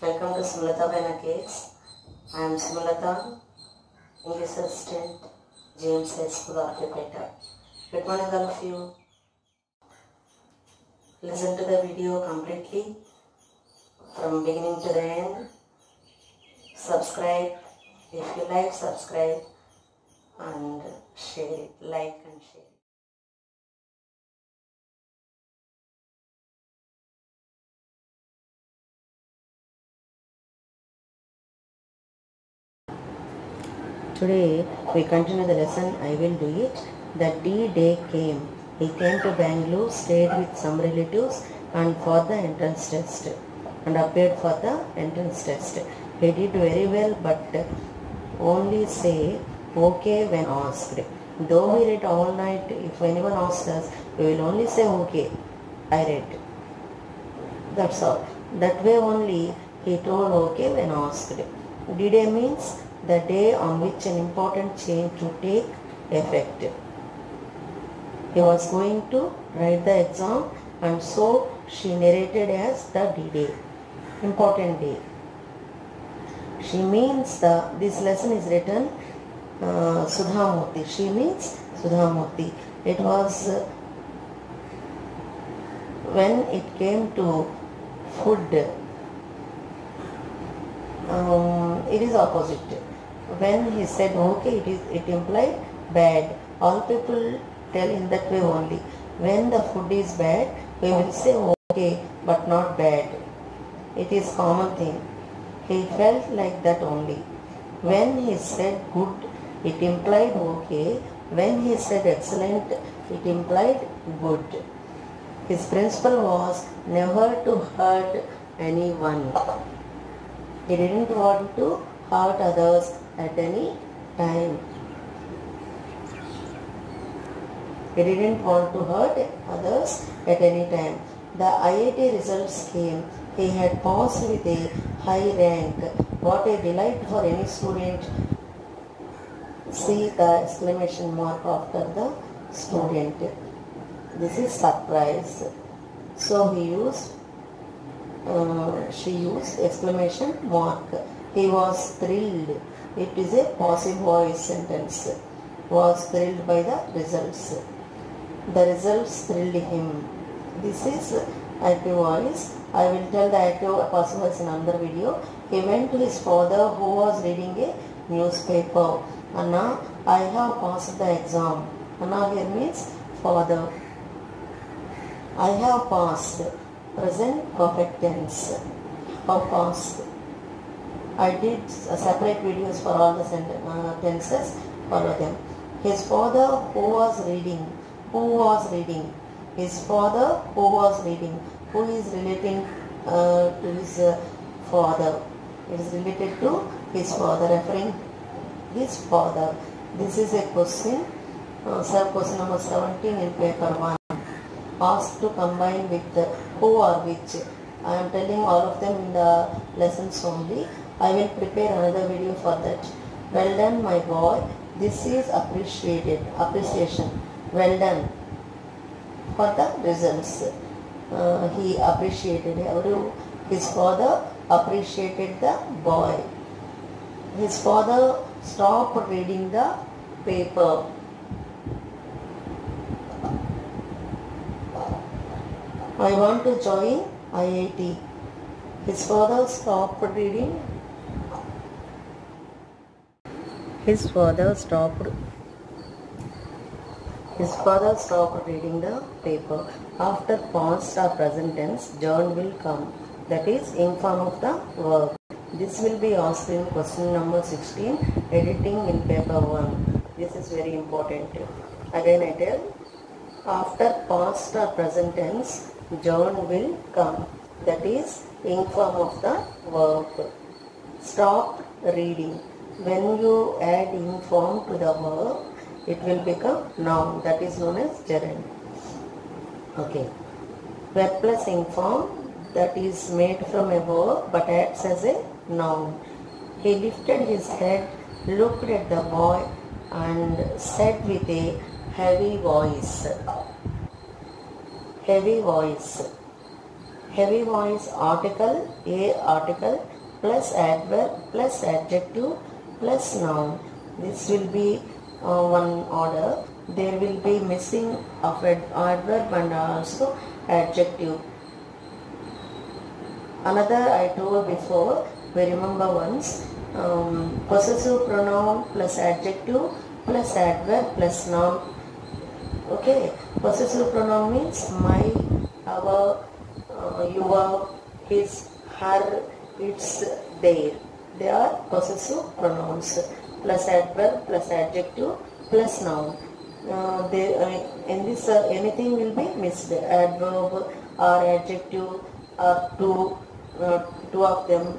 Welcome to Smulata Banana Cakes. I am Smulata, English Assistant, James High School, Arpeta. Good morning all of you. Listen to the video completely from beginning to the end. Subscribe. If you like, subscribe and share it. Like and share it. Today we continue the lesson. I will do it. The D-Day came. He came to Bangalore, stayed with some relatives and for the entrance test and appeared for the entrance test. He did very well but only say okay when asked. Though we read all night, if anyone asks us, we will only say okay. I read. That's all. That way only he told okay when asked. D-Day means the day on which an important change to take effect. He was going to write the exam and so she narrated as the D-Day, important day. She means this lesson is written Sudhamurthy. She means Sudhamurthy. It was when it came to food, it is opposite. When he said okay, it implied bad. All people tell in that way only. When the food is bad, we will say okay but not bad. It is common thing. He felt like that only. When he said good, it implied okay. When he said excellent, it implied good. His principle was never to hurt anyone. He didn't want to hurt others at any time. He didn't want to hurt others at any time. The IIT results came. He had passed with a high rank. What a delight for any student. See the exclamation mark after the student. This is surprise. So she used exclamation mark. He was thrilled. It is a passive voice sentence. Was thrilled by the results. The results thrilled him. This is active voice. I will tell the active passive voice in another video. He went to his father who was reading a newspaper. Anna, I have passed the exam. Anna here means father. I have passed. Present perfect tense. Have passed. I did separate videos for all the tenses. Follow them. His father who was reading. His father who was reading. Who is relating to his father? It is related to his father, referring his father. This is a question. Question number 17 in paper 1. Asked to combine with who or which. I am telling all of them in the lessons only. I will prepare another video for that. Well done, my boy. This is appreciated. Appreciation. Well done. For the results. He appreciated. His father appreciated the boy. His father stopped reading the paper. I want to join IIT. His father stopped reading. His father stopped reading the paper. After past or present tense, John will come. That is in form of the verb. This will be asked in question number 16, editing in paper 1. This is very important. Again I tell, after past or present tense, John will come. That is in form of the verb. Stop reading. When you add in form to the verb, it will become noun. That is known as gerund. Okay. Verb plus in form, that is made from a verb but acts as a noun. He lifted his head, looked at the boy and said with a heavy voice. Heavy voice. Heavy voice article, a article plus adverb plus adjective plus noun. This will be one order. There will be missing of adverb and also adjective. Another I told before, we remember once, possessive pronoun plus adjective plus adverb plus noun. Okay, possessive pronoun means my, our, your, his, her, its, their. They are possessive pronouns plus adverb plus adjective plus noun. In this anything will be missed. Adverb or adjective or two of them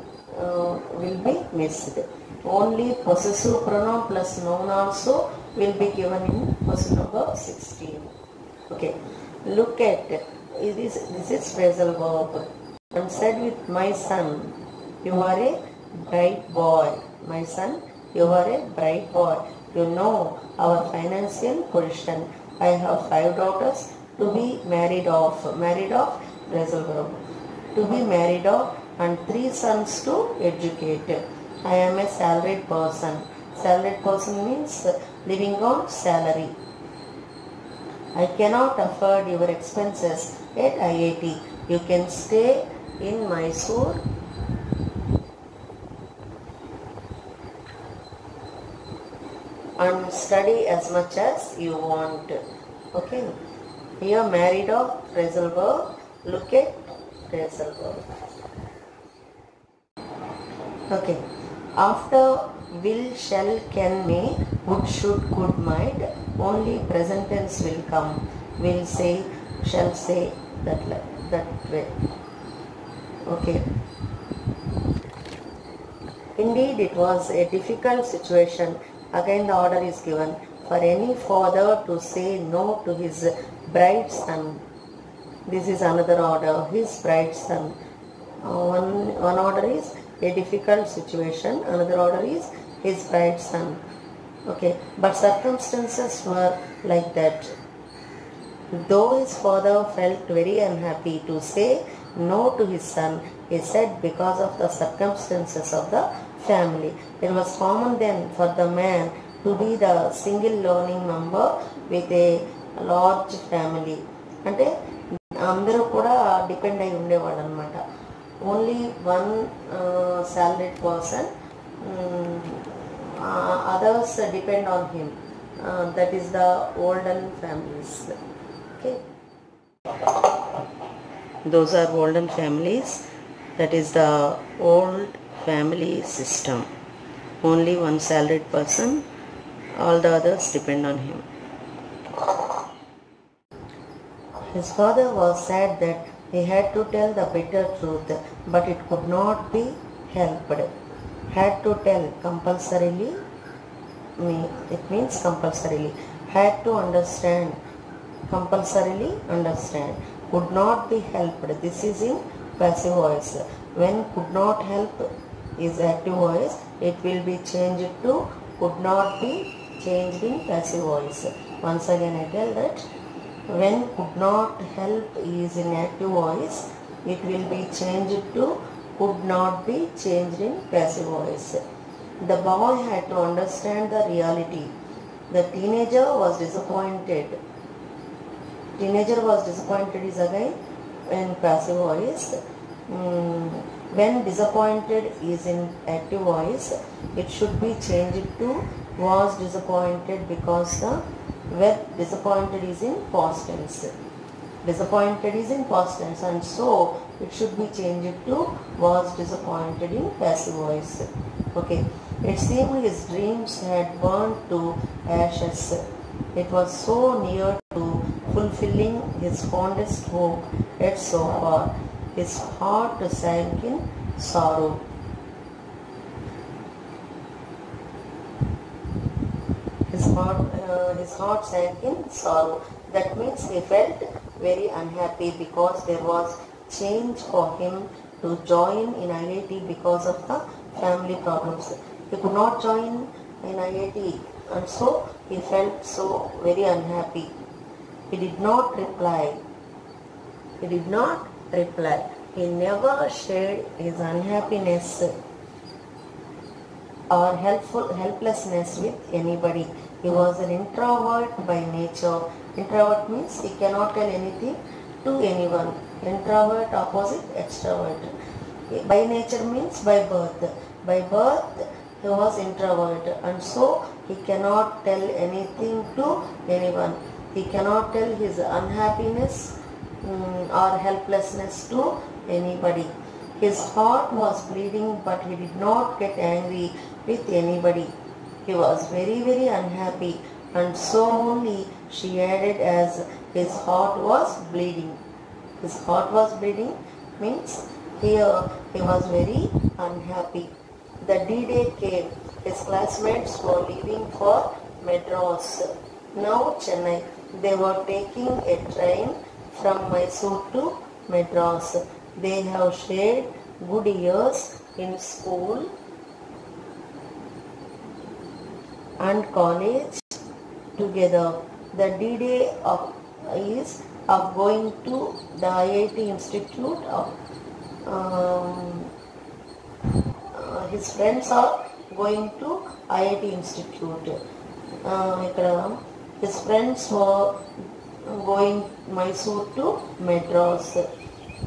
will be missed. Only possessive pronoun plus noun also will be given in question number 16. Okay, look at this is phrasal verb. I said with my son, you are a bright boy. My son, you are a bright boy. You know our financial position. I have 5 daughters to be married off. Married off, phrasal verb. To be married off and 3 sons to educate. I am a salaried person. Salaried person means living on salary. I cannot afford your expenses at IIT. You can stay in Mysore and study as much as you want. Okay. Here married off, phrasal verb. Look at phrasal verb. Okay. After will, shall, can, may, would, should, could, might, only present tense will come. Will say, shall say, that way. Okay. Indeed, it was a difficult situation. Again the order is given for any father to say no to his bride's son. This is another order, his bride's son. One order is a difficult situation, another order is his bride's son. Okay, but circumstances were like that. Though his father felt very unhappy to say no to his son, he said because of the circumstances of the family. It was common then for the man to be the single learning member with a large family. అంటే అందరూ కూడా depend అయి ఉండేవాడు అనమాట. Only one salaried person, others depend on him. That is the olden families. Okay, those are olden families. That is the old family system. Only one salaried person, all the others depend on him. His father was sad that he had to tell the bitter truth, but it could not be helped. Had to tell compulsorily, it means compulsorily. Had to understand, compulsorily understand. Could not be helped. This is in passive voice. When could not help is active voice, it will be changed to could not be changed in passive voice. Once again I tell that when could not help is in active voice, it will be changed to could not be changed in passive voice. The boy had to understand the reality. The teenager was disappointed. Teenager was disappointed is again in passive voice. When disappointed is in active voice, it should be changed to was disappointed because the verb disappointed is in past tense. Disappointed is in past tense, and so it should be changed to was disappointed in passive voice. Okay. It seemed his dreams had burned to ashes. It was so near to fulfilling his fondest hope, yet so far. His heart sank in sorrow. His heart sank in sorrow. That means he felt very unhappy because there was change for him to join in IIT because of the family problems. He could not join in IIT, and so he felt so very unhappy. He did not reply. He never shared his unhappiness or helplessness with anybody. He was an introvert by nature. Introvert means he cannot tell anything to anyone. Introvert opposite extrovert. By nature means by birth. By birth he was introvert, and so he cannot tell anything to anyone. He cannot tell his unhappiness or helplessness to anybody. His heart was bleeding, but he did not get angry with anybody. He was very, very unhappy, and so only she added as his heart was bleeding. His heart was bleeding means here he was very unhappy. The D-Day came. His classmates were leaving for Madras. Now Chennai. They were taking a train from Mysore to Madras. They have shared good years in school and college together. The D-Day is of going to the IIT Institute of his friends are going to IIT Institute. His friends were going Mysore to Madras.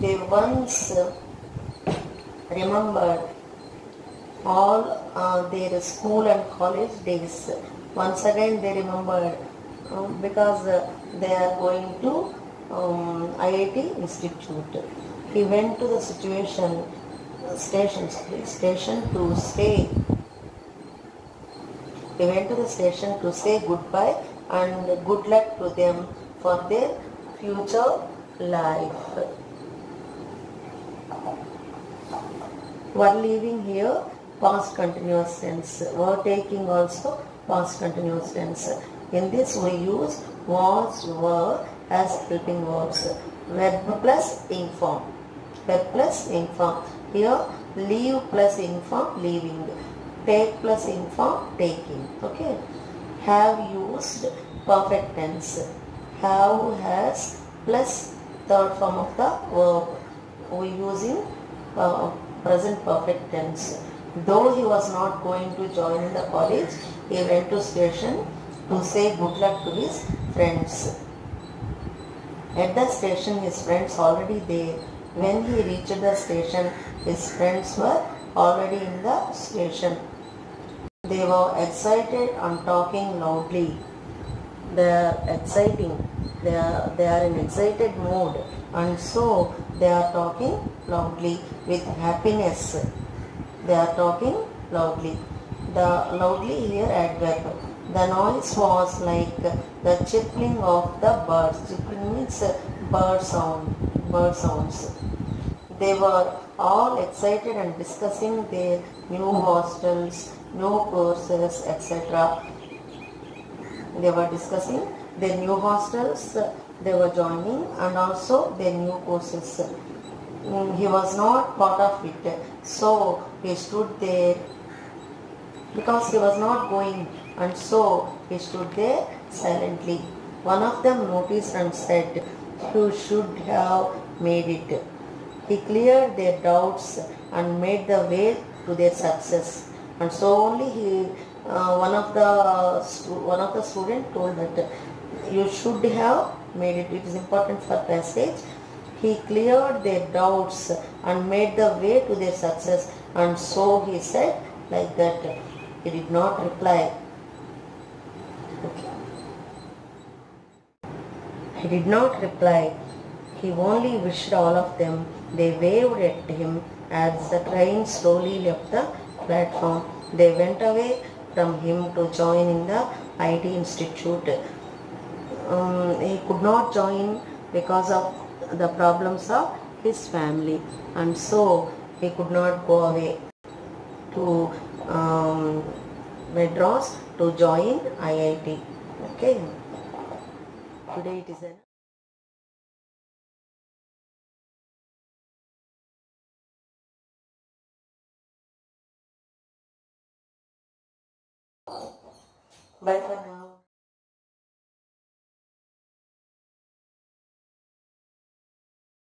They once remembered all their school and college days. Once again they remembered because they are going to IIT Institute. He went to the station to say. He went to the station to say goodbye and good luck to them for their future life. Were leaving here, past continuous tense. Were taking also past continuous tense. In this we use was, were as helping verbs. Verb plus ing form. Verb plus ing form. Here leave plus ing form, leaving. Take plus ing form, taking. Okay. Have used perfect tense. Have, has plus third form of the verb. We using present perfect tense. Though he was not going to join the college, he went to station to say good luck to his friends. At the station, his friends already there. When he reached the station, his friends were already in the station. They were excited and talking loudly. They are exciting. They are in excited mood, and so they are talking loudly with happiness. They are talking loudly. The loudly here adverb. The noise was like the chirping of the birds. Chirping means bird sound. Bird sounds. They were all excited and discussing their new hostels, new courses, etc. They were discussing their new hostels they were joining and also their new courses. He was not part of it, so he stood there because he was not going, and so he stood there silently. One of them noticed and said, "You should have made it." He cleared their doubts and made the way to their success. And so only one of the students told that you should have made it. It is important for passage. He cleared their doubts and made the way to their success. And so he said like that. He did not reply. Okay. He did not reply. He only wished all of them. They waved at him as the train slowly left the platform. They went away from him to join in the IT Institute. He could not join because of the problems of his family, and so he could not go away to Madras to join IIT. Okay. Today it is an bye for now.